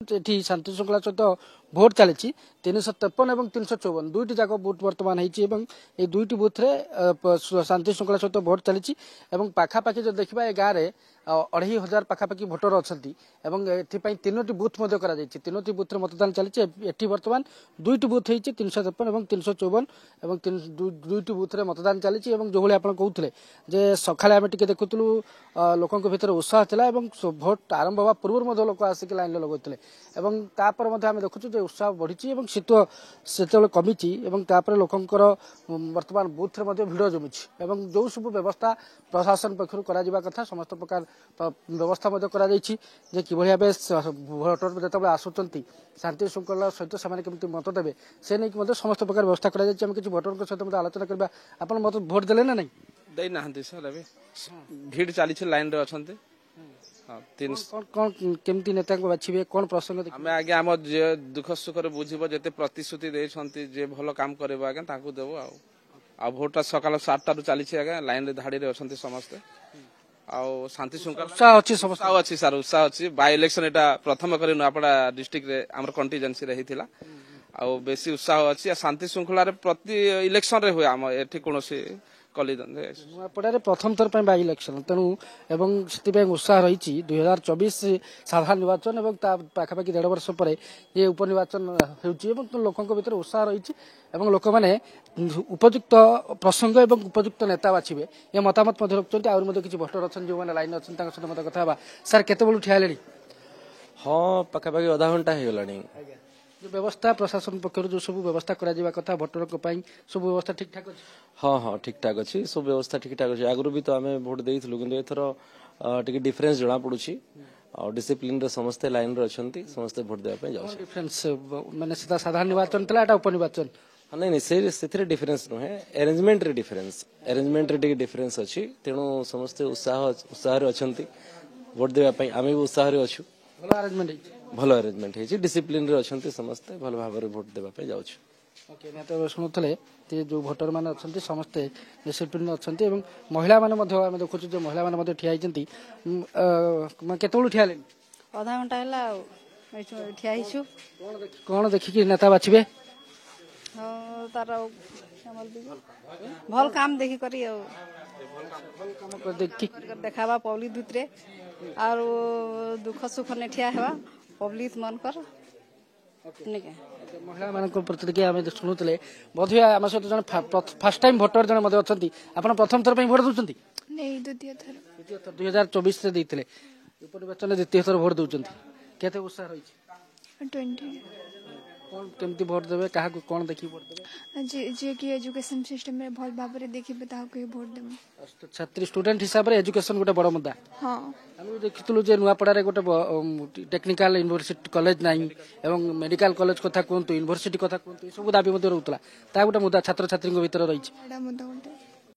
एठी शांति श्रृंखला सहित भोट चली 353 और 354 दुईट जाक बुथ बर्तमान होती दुईट बुथ शांति श्रृंखला सहित भोट चली पाखापाखि जो देखा ए गाँव में 2500 पाखापाखि भोटर अच्छा तीनो बुथ तीनो बुथ मतदान चली बर्तमान दुईट बुथ होती 353 और 354 दुईट बुथ मतदान चली जो भाई आप कहते जे सकाଳେ आम टे देखुलू लोक भर उत्साह था भोट आरंभ हवा पूर्व लोक आसिक लाइन लगुले आम देखुचु उत्साह बढ़ी शीत से कमी लोकंर बर्तमान बुथ भिड़ जमी जो सब व्यवस्था प्रशासन पक्षर कथा समस्त प्रकार व्यवस्था कि भाव भोटर जो आसुँच शांति श्रृंखला सहित से मत देवे से नहीं समस्त प्रकार व्यवस्था किसी भोटर सहित आलोचना करवा आप मत भोट देले ना नहीं देना सर अभी भीड़ चली लाइन रे अच्छा कौन केमती नेता को बाछिबे कौन प्रसंग आमे आगे आम जे दुख सुख रे बुझिबो जेते प्रतिश्रुति देछंती जे भलो काम करबो आगे ताकू देबो आ भोट सकाल 7टा रु चली आगे लाइन रे धाड़ी रे अछंती समस्त आ शांति श्रृंखला उत्साह अछि समस्त उत्साह अछि सर उत्साह अछि बाय इलेक्शन एटा प्रथम करी नुआपड़ा डिस्ट्रिक्ट रे हमर कंटीजेंसी रे हिथिला आ बेसी उत्साह अछि आ शांति श्रृंखला रे प्रति इलेक्शन रे होय हम एठी कोनोसी नुआपड़ा प्रथम थर बाई इलेक्शन तेणु से उत्साह रही 2024 साधारण निर्वाचन और पाखापाखि 1.5 वर्ष पर ये उपनिर्वाचन हो लोकों भीतर उत्साह रही लोक मैंने उपयुक्त प्रसंग और उपयुक्त नेता बाछिबे ये मतामत रखुच्च आहुरी किसी भोटर अच्छा जो मैंने लाइन अच्छा सहित मत कथा सर केत ठिया हेले हाँ पाखापाखि आधा घंटा हो गलानी जो व्यवस्था प्रशासन पक्ष जो सब व्यवस्था करा कथा भोटर सब व्यवस्था ठीक ठाक अच्छी हाँ हाँ ठीक ठाक अच्छी सब व्यवस्था ठीक ठाक अच्छी आगु भी तो आम भोट देलु कि एथर टे डिफरेन्स जना पड़ी डिसिप्लिन समस्ते लाइन रे अच्छा समस्ते भोट देवाई जाऊँ डिफरेन्स माने साधारण निर्वाचन था उपनिर्वाचन हाँ नहीं से डिफरेन्स नुहे अरेंजमेंट रे डिफरेन्स अच्छी तेणु समस्ते उत्साह अच्छा भोट देवाई आम भी उत्साह अच्छु भल अरेंजमेंट भल अरेंजमेंट है डिसिप्लिन रे अच्छा समस्ते भल भाव में भोट देवाई जाऊँ ओके मैं शुणुले जो भोटर मैंने अच्छा समस्ते डिसिप्लिन अच्छा महिला मैंने आम देखु जो महिला मैंने ठिया केत ठिया अधा घंटा है ठिया कौन देखिकी नेता बाछिबे तार भल काम देखी करी देखावा पब्लिक भितरे और दुख सुख ने ठिया हेबा पब्लिक मनकर महिला मान प्रतिक्रिया आम शुणुले बोधे आम सहित जन फास्ट टाइम भोटर जन अच्छा आप प्रथम थर भोट दूसरी द्वितीय थर 2024 देते उपनिर्वाचन द्वितीय थर भोट दूसरी केते उत्साह रही 20 कौन केमती भोट देवे क्या कौन देखी भोट देवे जे कि एजुकेशन सिस्टम में भल भाव रे देखि बताओ के भोट देबे छात्री स्टूडेंट हिसाब रे एजुकेशन गोटे बड़ मुद्दा हां हम देखितलु जे नुआपड़ा रे गोटे टेक्निकल यूनिवर्सिटी कॉलेज नाही एवं मेडिकल कॉलेज कथा कोंतु यूनिवर्सिटी कथा कोंतु सब दाबी मध्ये रहउतला ता गोटे मुद्दा छात्र छात्री भीतर रही एडा मुद्दा